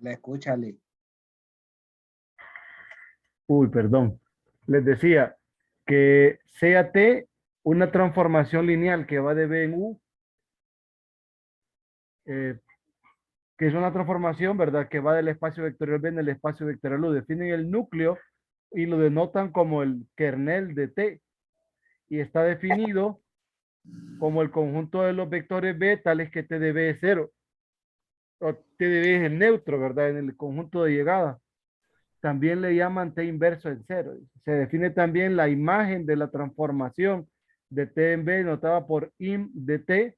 Le escúchale. Uy, perdón. Les decía que sea T una transformación lineal que va de B en U, eh, que es una transformación, ¿verdad? Que va del espacio vectorial B en el espacio vectorial U. Definen el núcleo y lo denotan como el kernel de T y está definido como el conjunto de los vectores B tales que T de B es cero o T de B es el neutro, ¿verdad? En el conjunto de llegada. También le llaman T inverso en cero. Se define también la imagen de la transformación de T en B notada por im de T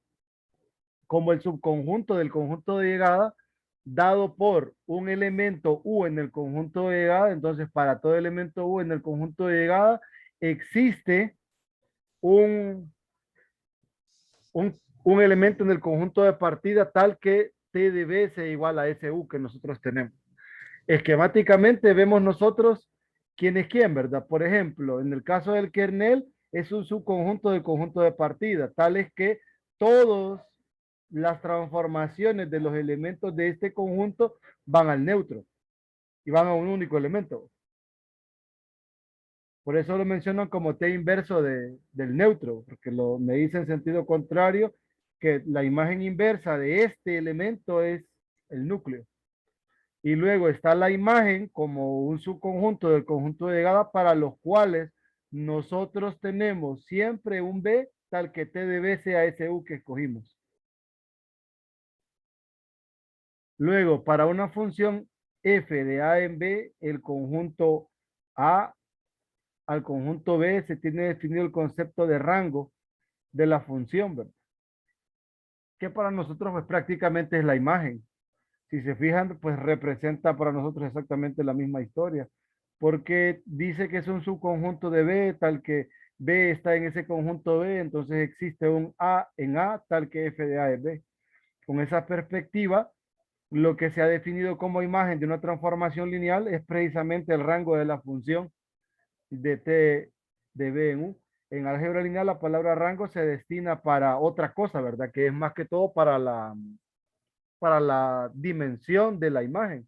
como el subconjunto del conjunto de llegada dado por un elemento U en el conjunto de llegada. Entonces, para todo elemento U en el conjunto de llegada existe un, un elemento en el conjunto de partida tal que T de B sea igual a ese U que nosotros tenemos. Esquemáticamente vemos nosotros quién es quién, ¿verdad? Por ejemplo, en el caso del kernel es un subconjunto del conjunto de partida, tal es que todas las transformaciones de los elementos de este conjunto van al neutro y van a un único elemento. Por eso lo mencionan como T inverso del neutro, porque me dice en sentido contrario que la imagen inversa de este elemento es el núcleo. Y luego está la imagen como un subconjunto del conjunto de llegada para los cuales nosotros tenemos siempre un B tal que T de B sea ese U que escogimos. Luego, para una función f de A en B, el conjunto A al conjunto B se tiene definido el concepto de rango de la función, ¿verdad? Que para nosotros pues prácticamente es la imagen. Si se fijan, pues representa para nosotros exactamente la misma historia, porque dice que es un subconjunto de B, tal que B está en ese conjunto B, entonces existe un A en A, tal que F de A es B. Con esa perspectiva, lo que se ha definido como imagen de una transformación lineal es precisamente el rango de la función de T de B en U. En álgebra lineal la palabra rango se destina para otra cosa, ¿verdad? Que es más que todo para la dimensión de la imagen.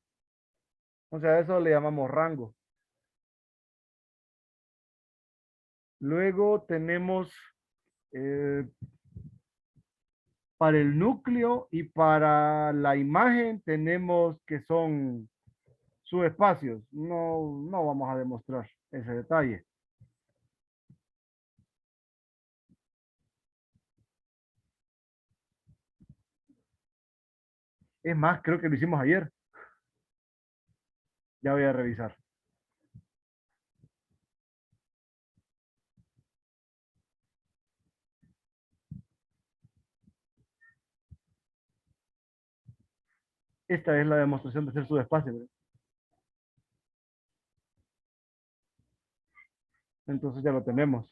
O sea, eso le llamamos rango. Luego tenemos eh, para el núcleo y para la imagen tenemos que son subespacios. No vamos a demostrar ese detalle. Es más, creo que lo hicimos ayer. Ya voy a revisar. Esta es la demostración de ser subespacio, ¿verdad? Entonces ya lo tenemos.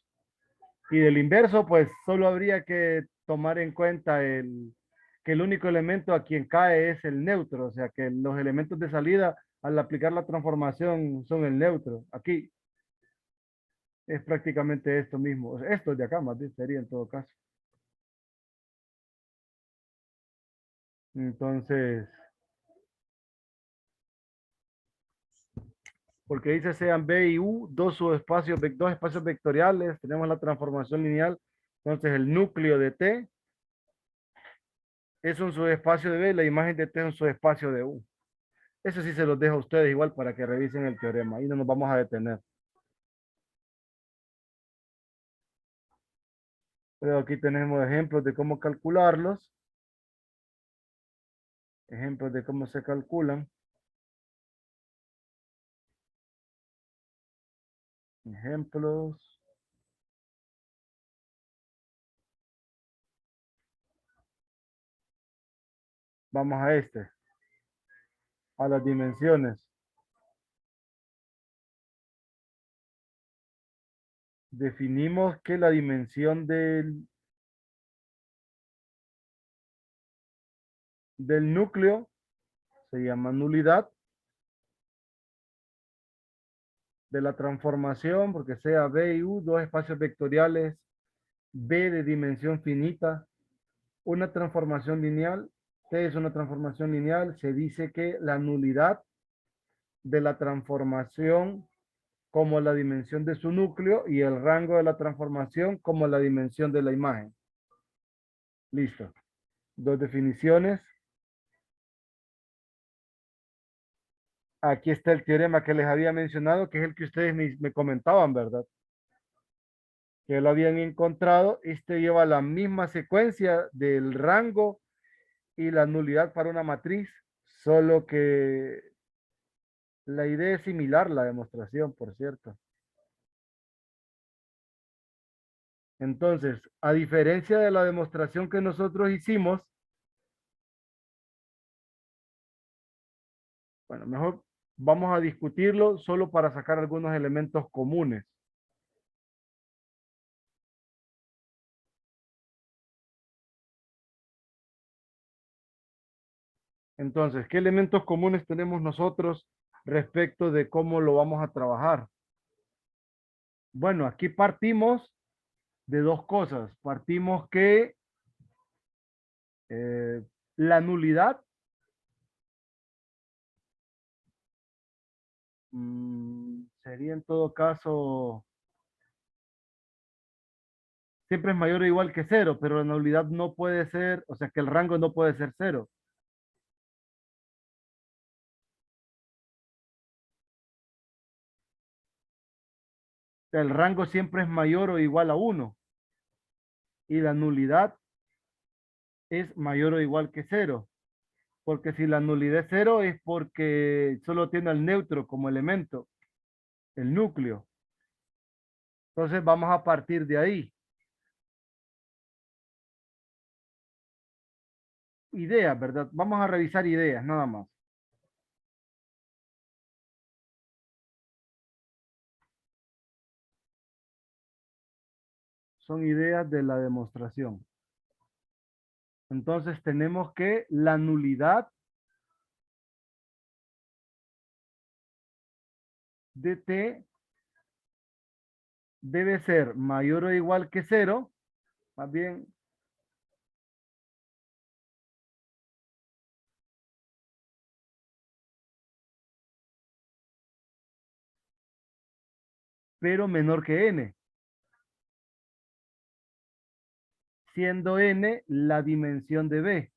Y del inverso, pues solo habría que tomar en cuenta que el único elemento a quien cae es el neutro, o sea que los elementos de salida al aplicar la transformación son el neutro. Aquí es prácticamente esto mismo, o sea, esto de acá más bien sería en todo caso. Entonces, porque dice sean B y U, dos espacios vectoriales, tenemos la transformación lineal, entonces el núcleo de T es un subespacio de B, la imagen de T es un subespacio de U. Eso sí se los dejo a ustedes igual para que revisen el teorema. Ahí no nos vamos a detener. Pero aquí tenemos ejemplos de cómo calcularlos. Ejemplos de cómo se calculan. Ejemplos. Vamos a este. A las dimensiones. Definimos que la dimensión del núcleo se llama nulidad de la transformación, porque sea B y U, dos espacios vectoriales, B de dimensión finita, una transformación lineal ¿Qué es una transformación lineal? Se dice que la nulidad de la transformación como la dimensión de su núcleo y el rango de la transformación como la dimensión de la imagen. Listo. Dos definiciones. Aquí está el teorema que les había mencionado, que es el que ustedes me comentaban, ¿verdad? Que lo habían encontrado. Este lleva la misma secuencia del rango y la nulidad para una matriz, solo que la idea es similar, la demostración, por cierto. Entonces, a diferencia de la demostración que nosotros hicimos, bueno, mejor vamos a discutirlo solo para sacar algunos elementos comunes. Entonces, ¿qué elementos comunes tenemos nosotros respecto de cómo lo vamos a trabajar? Bueno, aquí partimos de dos cosas. Partimos que eh, la nulidad sería en todo caso, siempre es mayor o igual que cero, pero la nulidad no puede ser, o sea que el rango no puede ser cero. El rango siempre es mayor o igual a uno y la nulidad es mayor o igual que cero. Porque si la nulidad es cero es porque solo tiene al neutro como elemento, el núcleo. Entonces vamos a partir de ahí. Ideas, ¿verdad? Vamos a revisar ideas, nada más. Son ideas de la demostración. Entonces tenemos que la nulidad de t debe ser mayor o igual que cero, más bien, pero menor que n, siendo n la dimensión de b.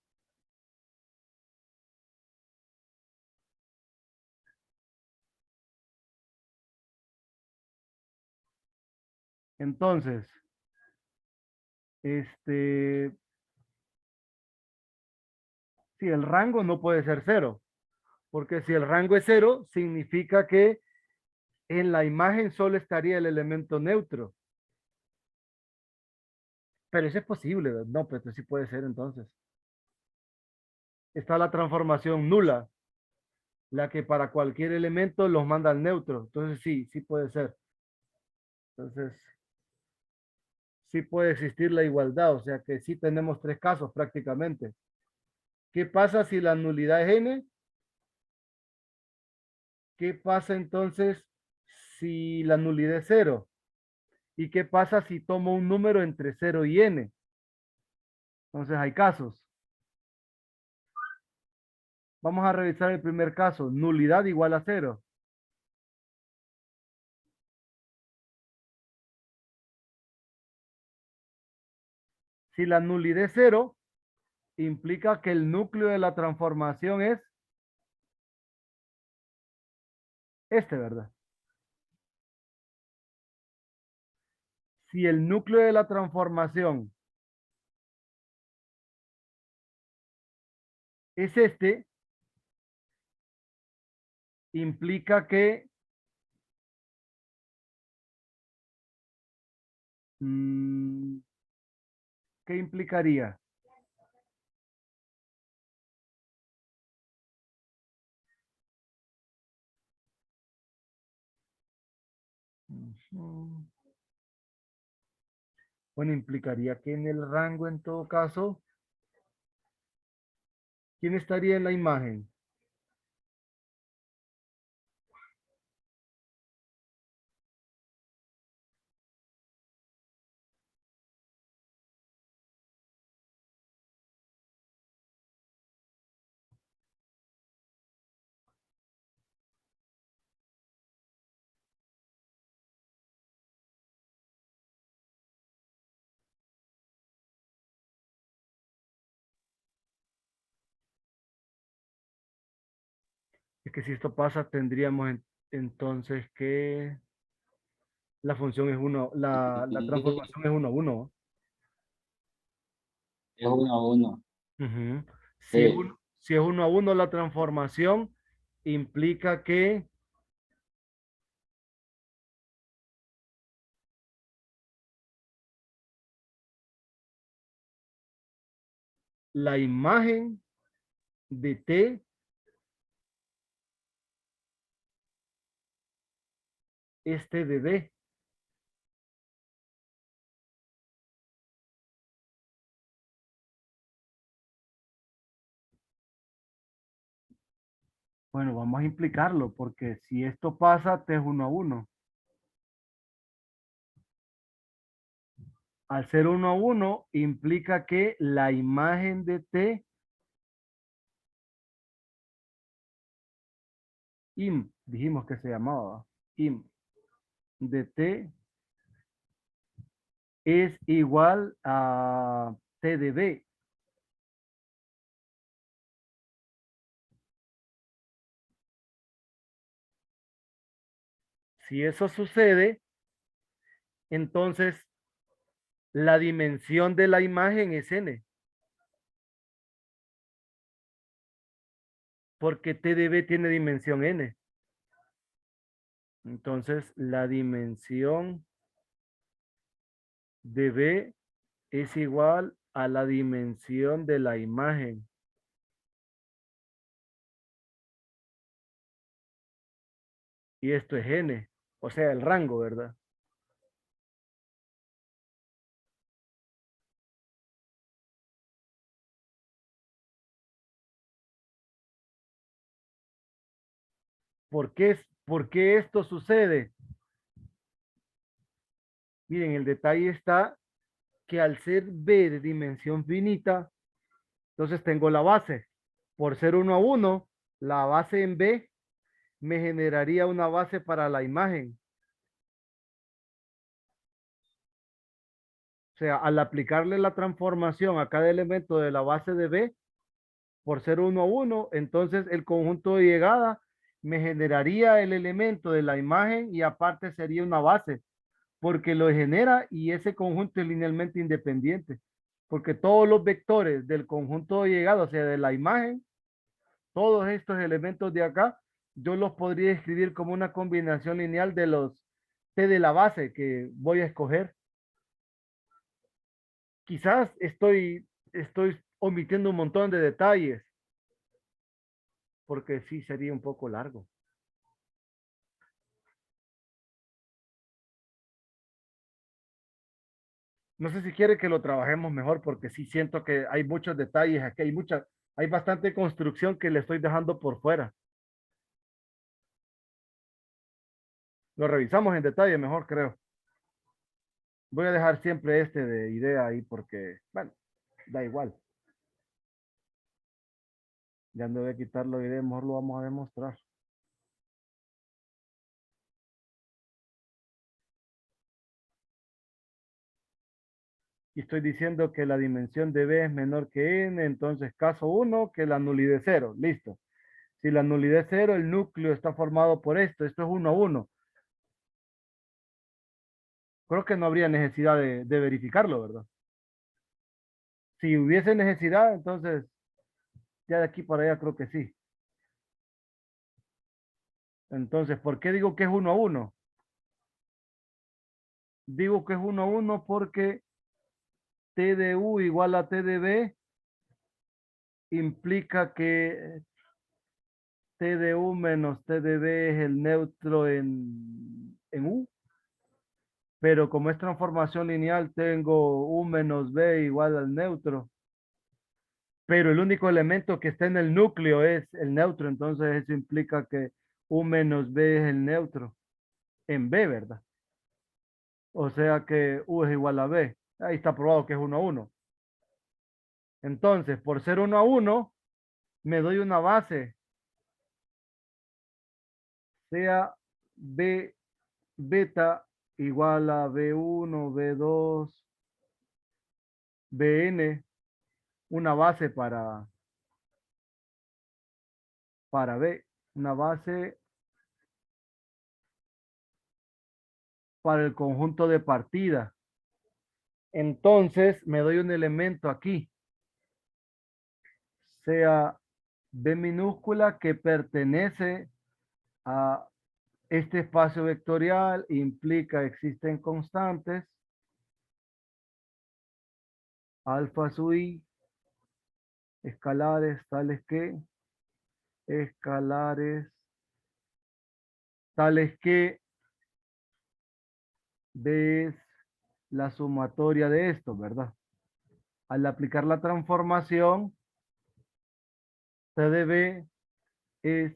Entonces, este, si el rango no puede ser cero, porque si el rango es cero, significa que en la imagen solo estaría el elemento neutro. Pero eso es posible, ¿verdad? No, pero sí puede ser entonces. Está la transformación nula, la que para cualquier elemento los manda al neutro. Entonces sí, sí puede ser. Entonces, sí puede existir la igualdad, o sea que sí tenemos tres casos prácticamente. ¿Qué pasa si la nulidad es n? ¿Qué pasa entonces si la nulidad es cero? ¿Y qué pasa si tomo un número entre cero y n? Entonces hay casos. Vamos a revisar el primer caso. Nulidad igual a cero. Si la nulidad es cero, implica que el núcleo de la transformación es este, ¿verdad? Si el núcleo de la transformación es este, implica que mm, ¿qué implicaría? Ujú. Bueno, implicaría que en el rango, en todo caso, ¿quién estaría en la imagen? Es que si esto pasa, tendríamos entonces que la función es uno, la transformación es uno a uno. Es 1 a 1. Ujú. Sí, Si es uno a uno la transformación, implica que la imagen de T es T de B. Bueno, vamos a implicarlo, porque si esto pasa, T es uno a uno. Al ser uno a uno, implica que la imagen de T, im, dijimos que se llamaba, im, de T es igual a T de B. Si eso sucede, entonces la dimensión de la imagen es n, porque T de B tiene dimensión n. Entonces la dimensión de B es igual a la dimensión de la imagen. Y esto es n, o sea, el rango, ¿verdad? ¿Por qué esto sucede? Miren, el detalle está que al ser B de dimensión finita, entonces tengo la base. Por ser uno a uno, la base en B me generaría una base para la imagen. O sea, al aplicarle la transformación a cada elemento de la base de B, por ser uno a uno, entonces el conjunto de llegada me generaría el elemento de la imagen y aparte sería una base, porque lo genera y ese conjunto es linealmente independiente, porque todos los vectores del conjunto de llegada, o sea, de la imagen, todos estos elementos de acá, yo los podría escribir como una combinación lineal de los T de la base que voy a escoger. Quizás estoy omitiendo un montón de detalles, porque sí sería un poco largo. No sé si quiere que lo trabajemos mejor, porque sí siento que hay muchos detalles aquí, hay bastante construcción que le estoy dejando por fuera. Lo revisamos en detalle mejor, creo. Voy a dejar siempre este de idea ahí porque, bueno, da igual. Ya no voy a quitarlo de idea, mejor lo vamos a demostrar. Y estoy diciendo que la dimensión de B es menor que n, entonces caso uno que la nulidad es cero. Listo. Si la nulidad es cero, el núcleo está formado por esto es uno a uno. Creo que no habría necesidad de verificarlo, ¿verdad? Si hubiese necesidad, entonces ya de aquí para allá creo que sí. Entonces, ¿por qué digo que es uno a uno? Digo que es uno a uno porque T de U igual a T de B implica que T de U menos T de B es el neutro en U, pero como es transformación lineal, tengo U menos B igual al neutro, pero el único elemento que está en el núcleo es el neutro, entonces eso implica que U menos B es el neutro en B, ¿verdad? O sea que U es igual a B. Ahí está probado que es uno a uno. Entonces, por ser uno a uno, me doy una base, sea B beta igual a B1, B2, Bn, una base para B. una base para el conjunto de partida. Entonces me doy un elemento aquí, sea B minúscula, que pertenece a este espacio vectorial, implica existen constantes, alfa sub i, escalares escalares tales que B es la sumatoria de esto, ¿verdad? Al aplicar la transformación, T de B es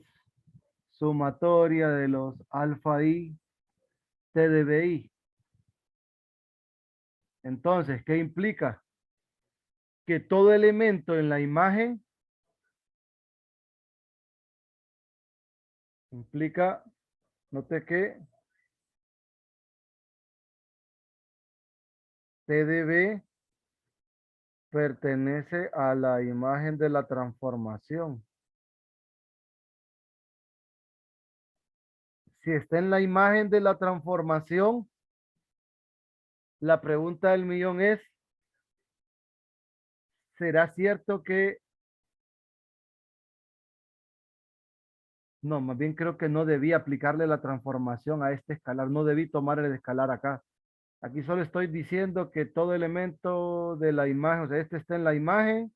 sumatoria de los alfa i, T de BI. Entonces, ¿qué implica? Que todo elemento en la imagen implica, note que T de B pertenece a la imagen de la transformación. Si está en la imagen de la transformación, la pregunta del millón es, ¿será cierto que... No, más bien creo que no debí aplicarle la transformación a este escalar, no debí tomar el escalar acá. Aquí solo estoy diciendo que todo elemento de la imagen, o sea, este está en la imagen.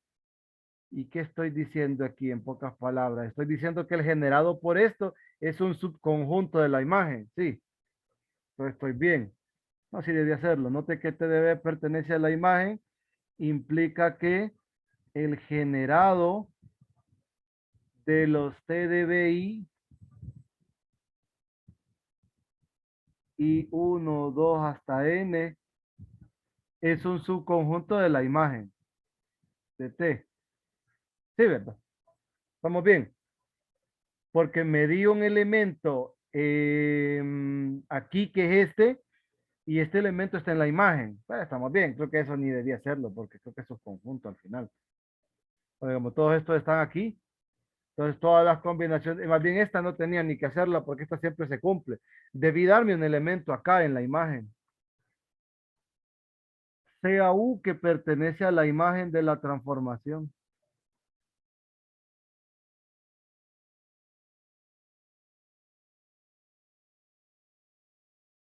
¿Y qué estoy diciendo aquí en pocas palabras? Estoy diciendo que el generado por esto es un subconjunto de la imagen. Sí, pero estoy bien. No, sí debí hacerlo. Note que este debe pertenece a la imagen. Implica que el generado de los TDBI y uno 2 hasta N es un subconjunto de la imagen de T. Sí, ¿verdad? ¿Estamos bien? Porque me di un elemento aquí que es este y este elemento está en la imagen. Bueno, estamos bien, creo que eso ni debía hacerlo porque creo que eso es conjunto al final. Porque como todos estos están aquí, entonces todas las combinaciones, más bien esta no tenía ni que hacerla porque esta siempre se cumple. Debí darme un elemento acá en la imagen. Sea U que pertenece a la imagen de la transformación.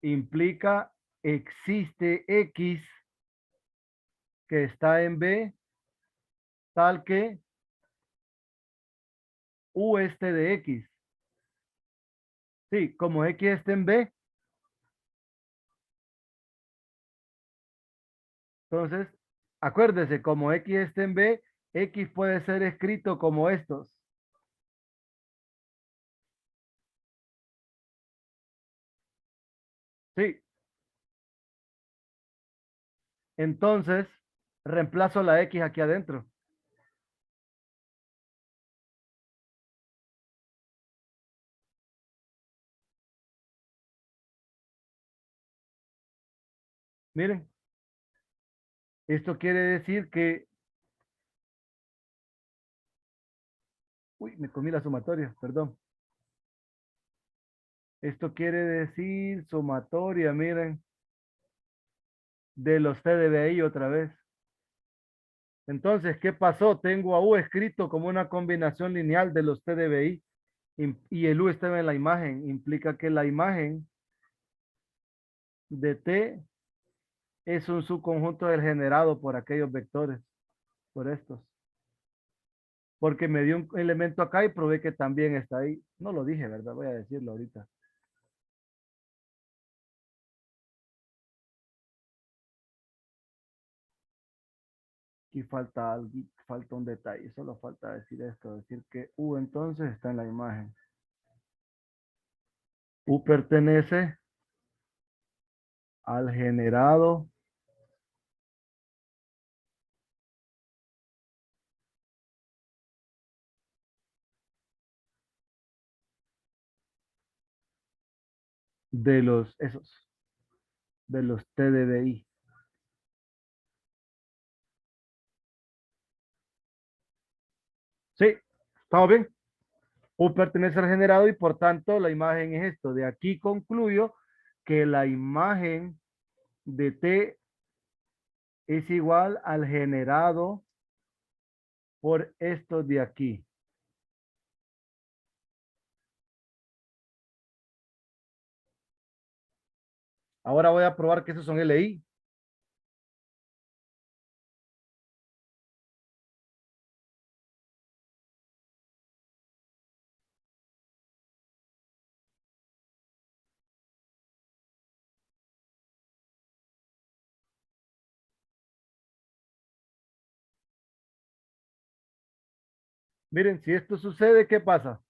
Implica existe X que está en B, tal que U este de X. Sí, como X está en B, entonces, acuérdese, como X está en B, X puede ser escrito como estos. Sí, entonces reemplazo la X aquí adentro. Miren, esto quiere decir que... Uy, me comí la sumatoria, perdón. Esto quiere decir sumatoria, miren, de los T de BI otra vez. Entonces, ¿qué pasó? Tengo a U escrito como una combinación lineal de los T de BI y el U está en la imagen. Implica que la imagen de T es un subconjunto del generado por aquellos vectores, por estos. Porque me dio un elemento acá y probé que también está ahí. No lo dije, ¿verdad? Voy a decirlo ahorita. Aquí falta algo, falta un detalle. Solo falta decir esto, decir que U entonces está en la imagen. U pertenece al generado de los, esos, de los TDDI. Sí, ¿estamos bien? U pertenece al generado y por tanto la imagen es esto. De aquí concluyo que la imagen de T es igual al generado por esto de aquí. Ahora voy a probar que esos son LI. Miren, si esto sucede, ¿qué pasa?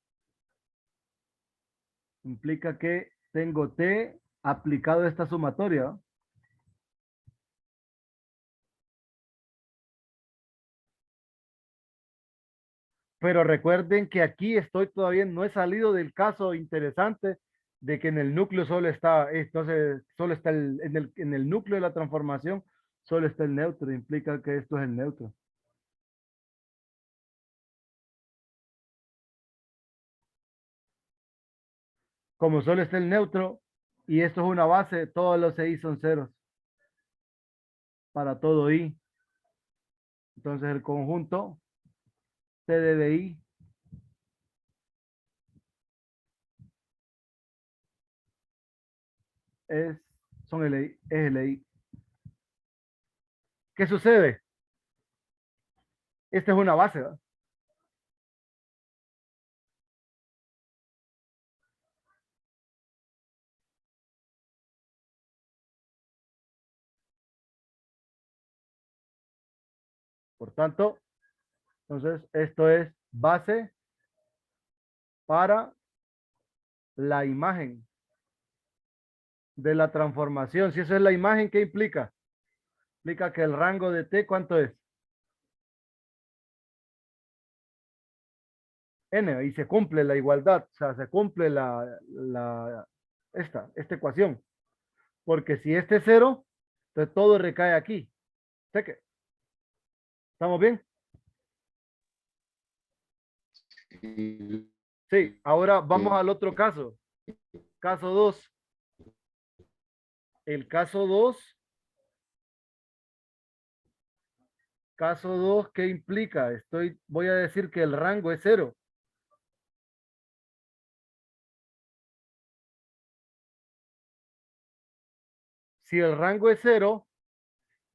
Implica que tengo T aplicado a esta sumatoria. Pero recuerden que aquí estoy todavía, no he salido del caso interesante de que en el núcleo solo está, entonces solo está en el núcleo de la transformación, solo está el neutro, implica que esto es el neutro. Como solo está el neutro y esto es una base, todos los I son ceros para todo I. Entonces el conjunto T de I es, son LI, es LI. ¿Qué sucede? Esta es una base, ¿verdad? Por tanto, entonces esto es base para la imagen de la transformación. Si eso es la imagen, ¿qué implica? Implica que el rango de T, ¿cuánto es? N, y se cumple la igualdad, o sea, se cumple esta ecuación. Porque si este es cero, entonces todo recae aquí. ¿Sé que? ¿Estamos bien? Sí, ahora vamos al otro caso. Caso 2. El caso 2, ¿qué implica? Voy a decir que el rango es cero. Si el rango es cero,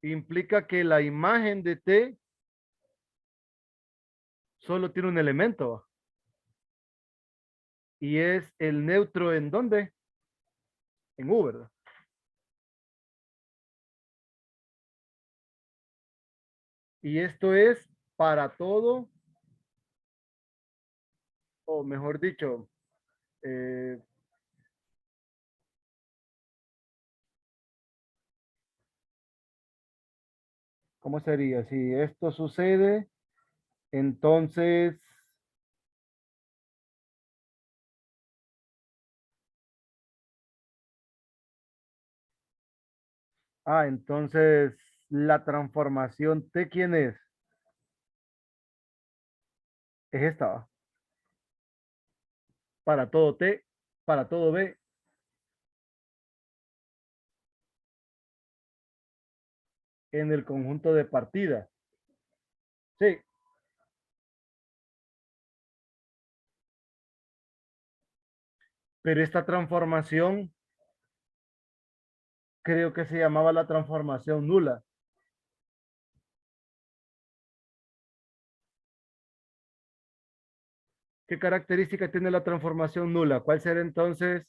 implica que la imagen de T solo tiene un elemento. Y es el neutro ¿en dónde? En U, ¿verdad? Y esto es para todo, o mejor dicho, eh, ¿cómo sería? Si esto sucede, entonces, entonces la transformación T, ¿quién es? Es esta, ¿va? Para todo T, para todo B, en el conjunto de partida. Sí, pero esta transformación creo que se llamaba la transformación nula. ¿Qué característica tiene la transformación nula? ¿Cuál será entonces?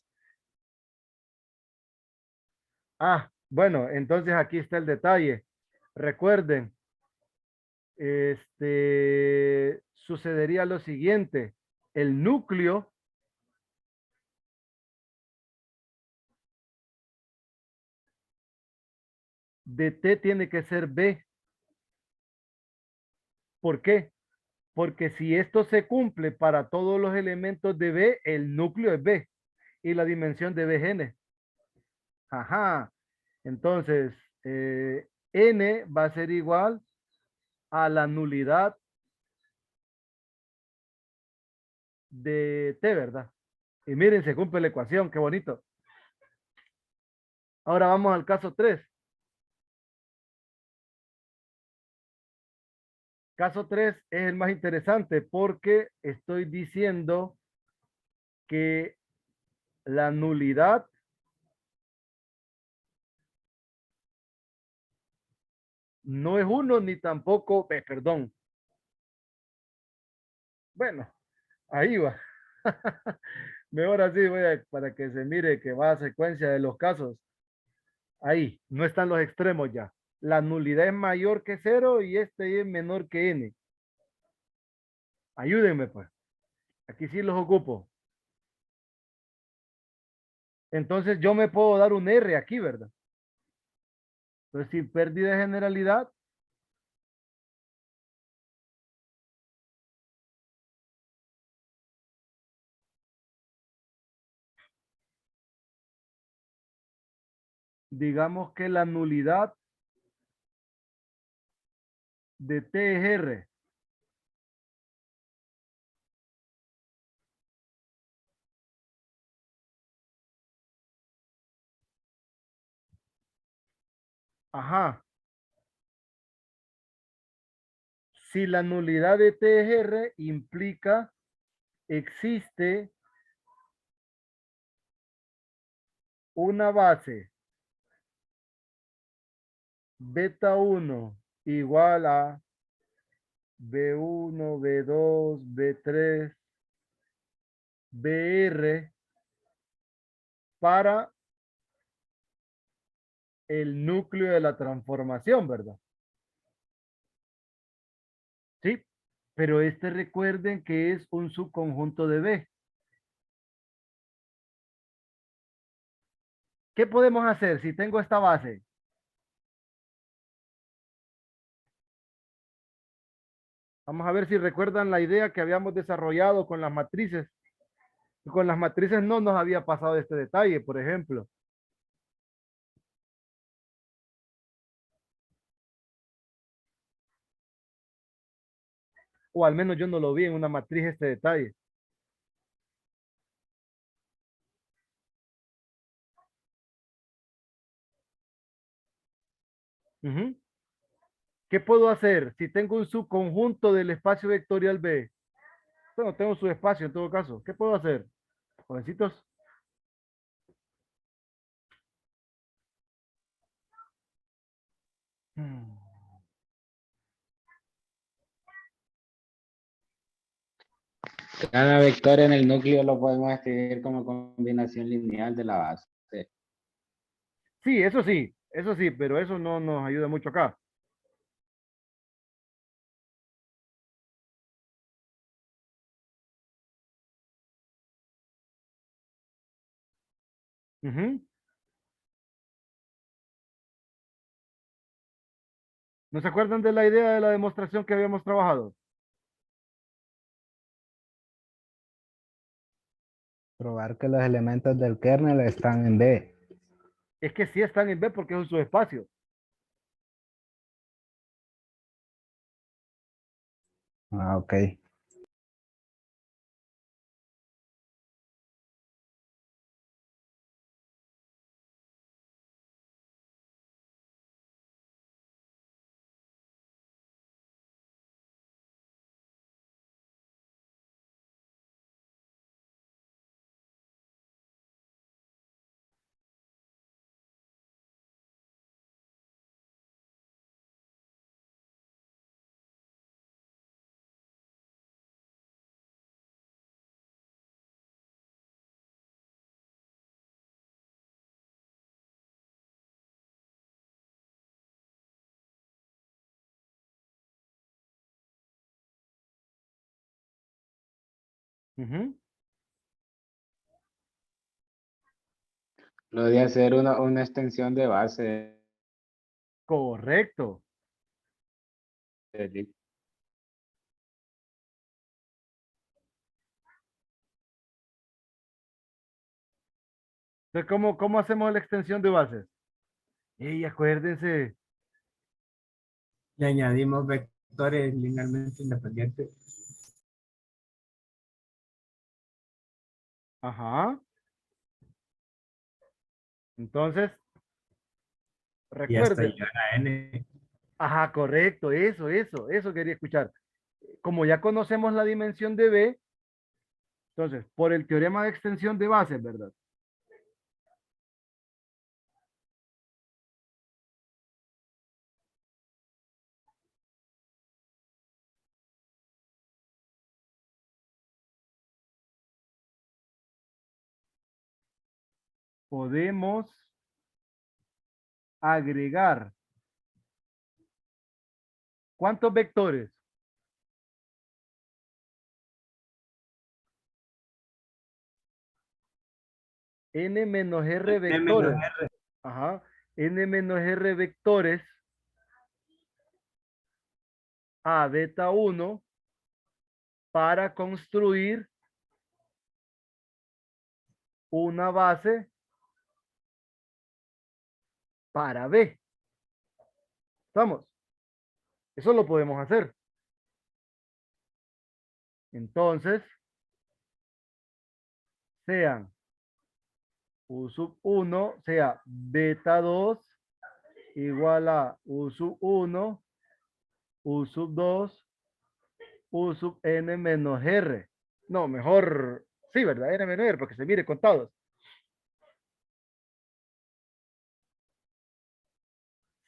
Bueno, entonces aquí está el detalle. Recuerden, sucedería lo siguiente. El núcleo de T tiene que ser B. ¿Por qué? Porque si esto se cumple para todos los elementos de B, el núcleo es B y la dimensión de B es N. Ajá. Entonces, N va a ser igual a la nulidad de T, ¿verdad? Y miren, se cumple la ecuación, qué bonito. Ahora vamos al caso 3. Caso 3 es el más interesante porque estoy diciendo que la nulidad no es uno ni tampoco, perdón. Bueno, ahí va. Mejor así voy para que se mire que va a secuencia de los casos. Ahí, no están los extremos ya. La nulidad es mayor que cero y este es menor que n. Ayúdenme pues. Aquí sí los ocupo. Entonces yo me puedo dar un R aquí, ¿verdad? Entonces sin pérdida de generalidad, digamos que la nulidad de T es R. Ajá. Si la nulidad de T es R implica existe una base beta 1 igual a B1, B2, B3, BR para el núcleo de la transformación, ¿verdad? Sí, pero este recuerden que es un subconjunto de B. ¿Qué podemos hacer si tengo esta base? Vamos a ver si recuerdan la idea que habíamos desarrollado con las matrices. Con las matrices no nos había pasado este detalle, por ejemplo. O al menos yo no lo vi en una matriz este detalle. Ujú. ¿Qué puedo hacer si tengo un subconjunto del espacio vectorial B? Bueno, tengo su espacio en todo caso. ¿Qué puedo hacer? Jovencitos. Mm. Cada vector en el núcleo lo podemos escribir como combinación lineal de la base. Eso sí, pero eso no nos ayuda mucho acá. Ujú. ¿No se acuerdan de la idea de la demostración que habíamos trabajado? Probar que los elementos del kernel están en B. Es que sí están en B porque es un subespacio. Ah, ok. Ujú. Lo de hacer una extensión de base. Correcto. Entonces, ¿cómo hacemos la extensión de bases? Y acuérdense, Le añadimos vectores linealmente independientes. Ajá. Entonces, Y hasta recuerden. llegar a N. Ajá, correcto, eso quería escuchar. Como ya conocemos la dimensión de B, entonces, por el teorema de extensión de bases, ¿verdad? Podemos agregar. ¿Cuántos vectores? N menos R N menos vectores. Ajá. N menos R vectores a beta 1 para construir una base para B. ¿Estamos? Eso lo podemos hacer. Entonces, sean U sub 1, sea beta 2 igual a U sub 1, U sub 2, U sub N menos R. No, mejor, sí, ¿verdad? N menos R, porque se mire contados.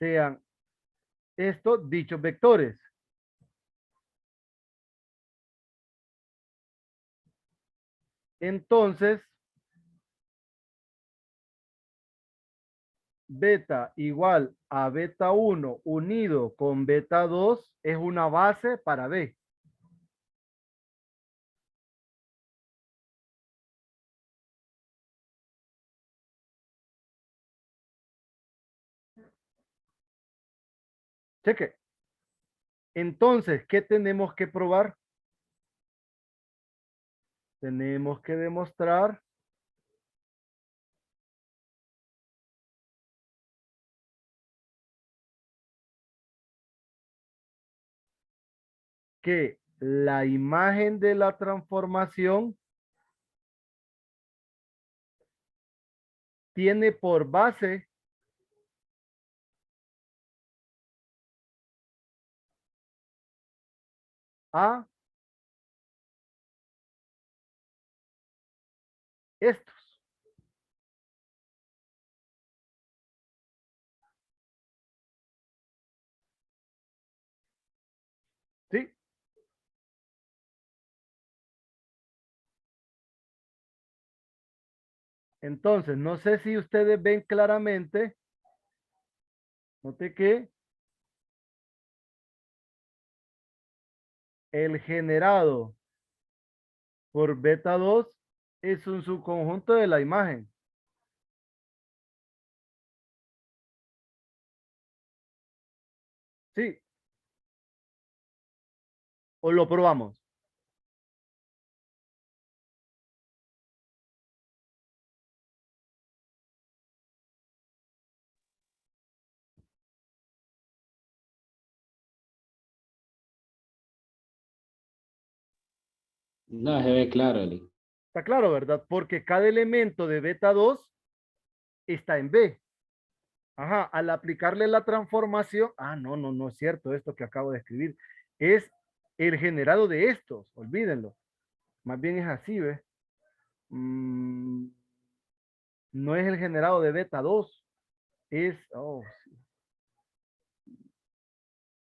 Sean estos dichos vectores. Entonces, beta igual a beta 1 unido con beta 2 es una base para B. Cheque. Entonces, ¿qué tenemos que probar? Tenemos que demostrar que la imagen de la transformación tiene por base a estos. ¿Sí? Entonces, no sé si ustedes ven claramente, note que el generado por beta 2 es un subconjunto de la imagen. ¿Sí? ¿O lo probamos? No, se ve claro, Eli. Está claro, ¿verdad? Porque cada elemento de beta 2 está en B. Ajá, al aplicarle la transformación, no es cierto esto que acabo de escribir. Es el generado de estos, olvídenlo. Más bien es así, ¿ves? No es el generado de beta 2, es, sí.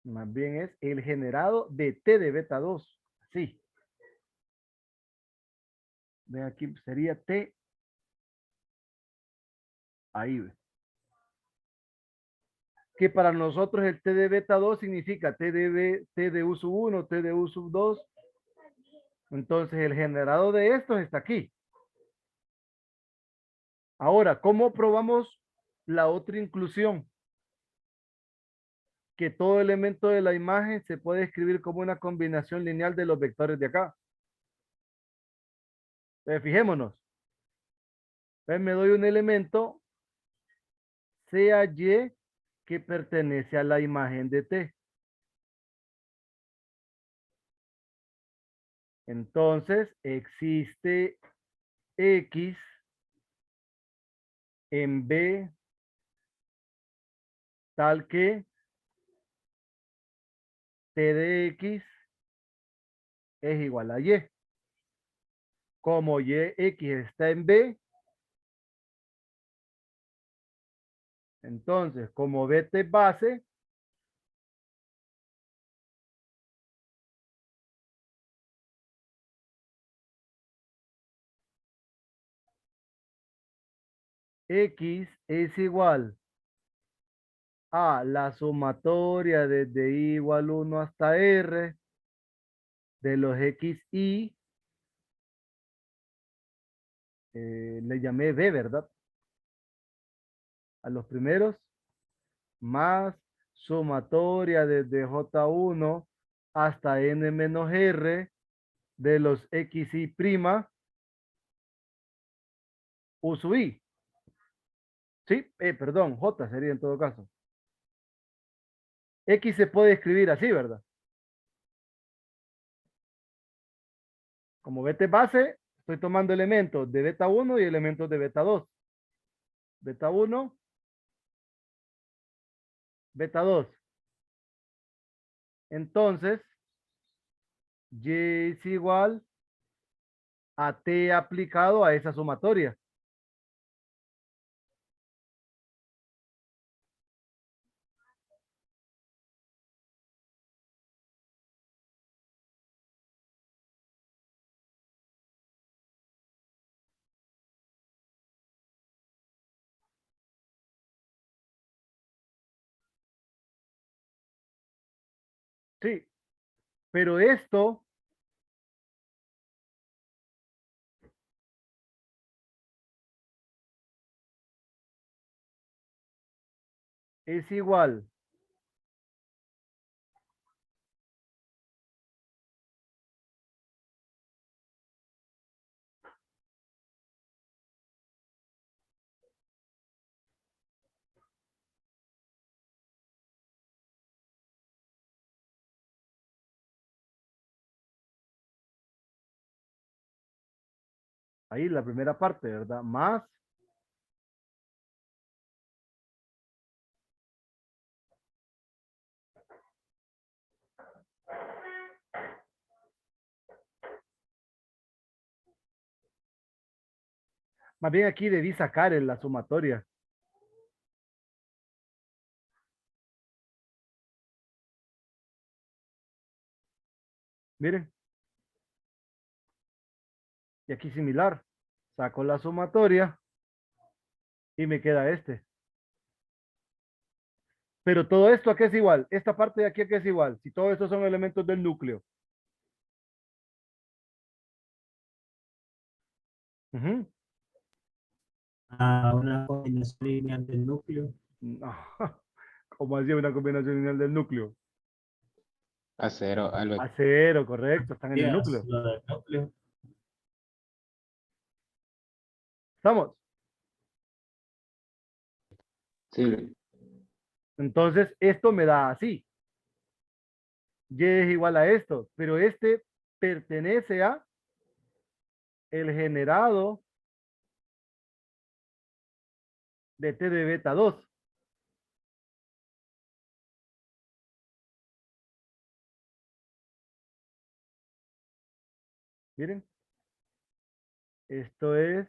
Más bien es el generado de T de beta 2. Sí. Ven aquí, sería T. Ahí, ¿ves? Que para nosotros el T de beta 2 significa T de U sub 1, T de U sub 2. Entonces el generado de estos está aquí. Ahora, ¿cómo probamos la otra inclusión? Que todo elemento de la imagen se puede escribir como una combinación lineal de los vectores de acá. Fijémonos. Entonces me doy un elemento, sea Y, que pertenece a la imagen de T. Entonces existe X en B tal que T de X es igual a Y. Como X está en B, entonces como BT es base, X es igual a la sumatoria desde I igual 1 hasta R de los XI, le llamé B, ¿verdad? A los primeros, más sumatoria desde J1 hasta N menos R de los XI prima U sub I. Sí, perdón, J sería en todo caso. X se puede escribir así, ¿verdad? Como beta base, estoy tomando elementos de beta 1 y elementos de beta 2. Beta 1, beta 2. Entonces, Y es igual a T aplicado a esa sumatoria. Sí, pero esto es igual ahí la primera parte, ¿verdad? Más bien aquí debí sacar en la sumatoria. Miren. Y aquí similar. Saco la sumatoria y me queda este. Pero todo esto aquí es igual. Esta parte de aquí es igual. Si todos estos son elementos del núcleo. Ujú. A una combinación lineal del núcleo. No. ¿Cómo hacía una combinación lineal del núcleo? A cero, a lo A cero, correcto. Están en el Yes, núcleo. lo del núcleo. ¿Estamos? sí. Entonces, esto me da así. Y es igual a esto. Pero este pertenece a el generado de T de beta 2. Miren. Esto es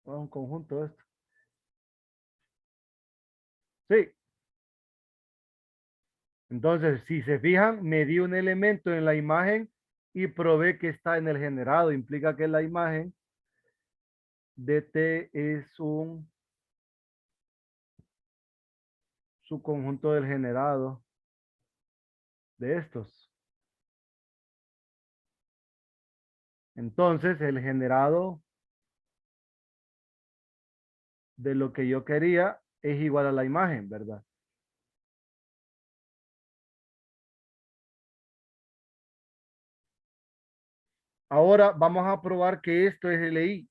un conjunto de esto. Sí. Entonces, si se fijan, me di un elemento en la imagen y probé que está en el generado. Implica que la imagen de T es un subconjunto del generado de estos. Entonces, el generado de lo que yo quería es igual a la imagen, ¿verdad? Ahora vamos a probar que esto es LI.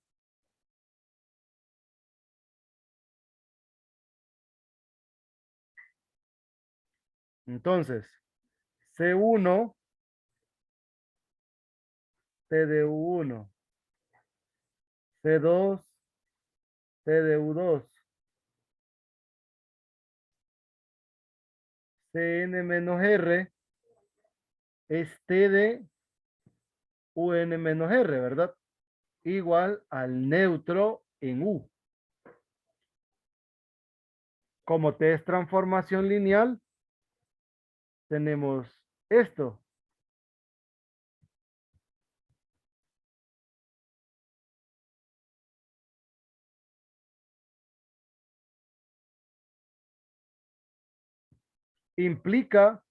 Entonces, C1 TDU1, C2, TDU2, CN-R es TD UN-R, ¿verdad? Igual al neutro en U. Como T es transformación lineal, tenemos esto. Implica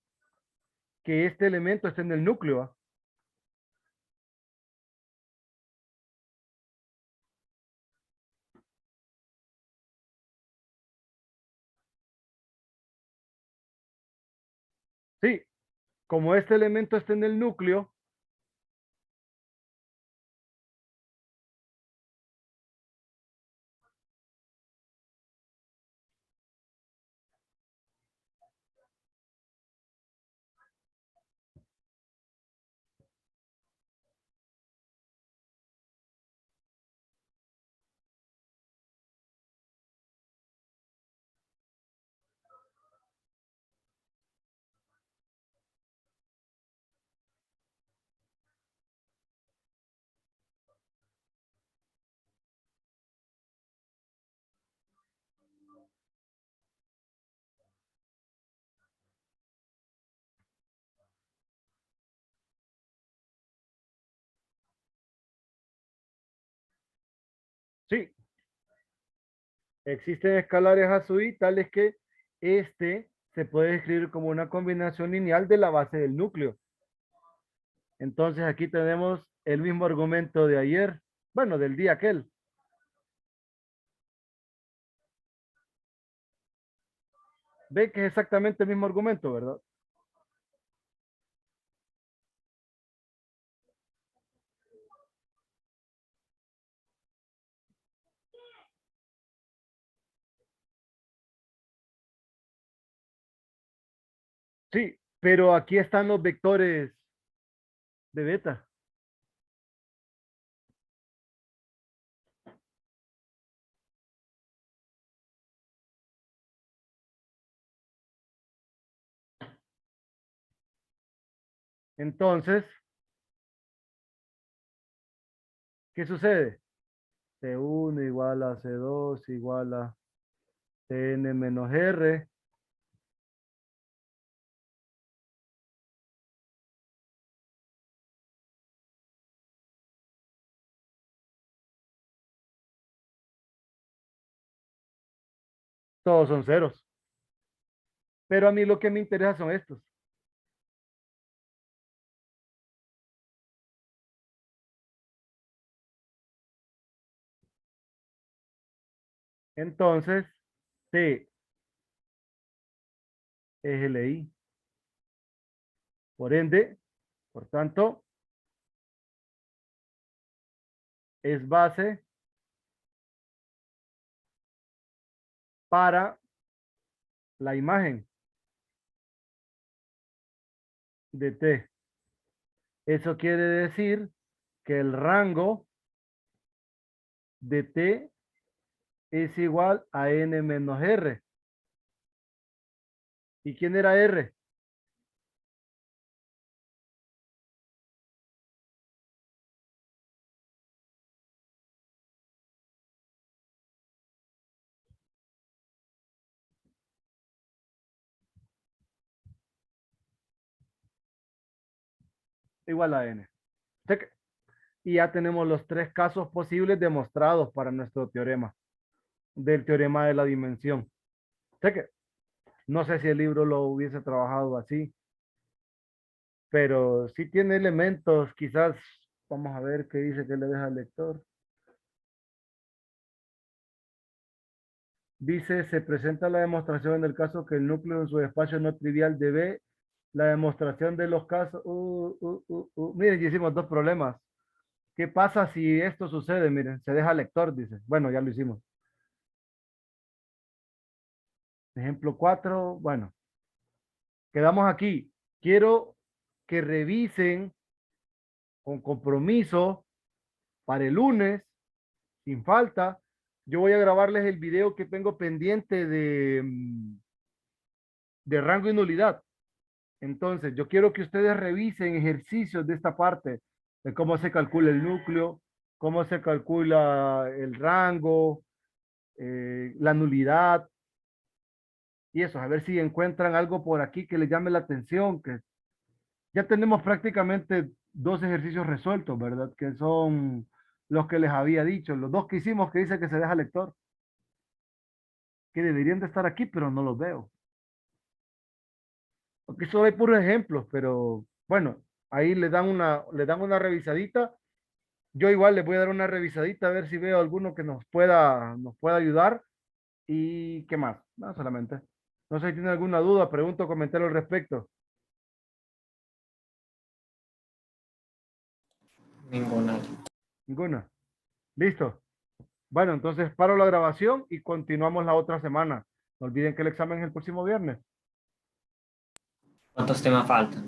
que este elemento esté en el núcleo. ¿Ah? Sí, como este elemento está en el núcleo, sí, existen escalares azul tales que este se puede escribir como una combinación lineal de la base del núcleo. Entonces aquí tenemos el mismo argumento de ayer, bueno, del día aquel. Ve que es exactamente el mismo argumento, ¿verdad? Sí, pero aquí están los vectores de beta. Entonces, ¿qué sucede? C1 igual a C2 igual a Cn menos R. Todos son ceros. Pero a mí lo que me interesa son estos. Entonces, T es LI. Por ende, por tanto, es base para la imagen de T. Eso quiere decir que el rango de T es igual a N menos R. ¿Y quién era R? Igual a N. Y ya tenemos los tres casos posibles demostrados para nuestro teorema, del teorema de la dimensión. Cheque. No sé si el libro lo hubiese trabajado así, pero sí tiene elementos, quizás, vamos a ver qué dice que le deja al lector. Dice, se presenta la demostración en el caso que el núcleo en su espacio no trivial de B, la demostración de los casos, miren, ya hicimos dos problemas. ¿Qué pasa si esto sucede? Miren, se deja al lector, dice. Bueno, ya lo hicimos. Ejemplo 4, bueno, quedamos aquí. Quiero que revisen con compromiso para el lunes, sin falta. Yo voy a grabarles el video que tengo pendiente de rango y nulidad. Entonces, yo quiero que ustedes revisen ejercicios de esta parte, de cómo se calcula el núcleo, cómo se calcula el rango, la nulidad, y eso, a ver si encuentran algo por aquí que les llame la atención, que ya tenemos prácticamente 2 ejercicios resueltos, ¿verdad? Que son los que les había dicho, los 2 que hicimos que dice que se deja lector, que deberían de estar aquí, pero no los veo. Aquí solo hay puros ejemplos, pero bueno, ahí le dan una revisadita. Yo igual les voy a dar una revisadita a ver si veo alguno que nos pueda ayudar. ¿Y qué más? No, solamente. No sé si tienen alguna duda, pregunta o comentario al respecto. Ninguna. Ninguna. Listo. Bueno, entonces paro la grabación y continuamos la otra semana. No olviden que el examen es el próximo viernes. ¿Cuántos temas faltan?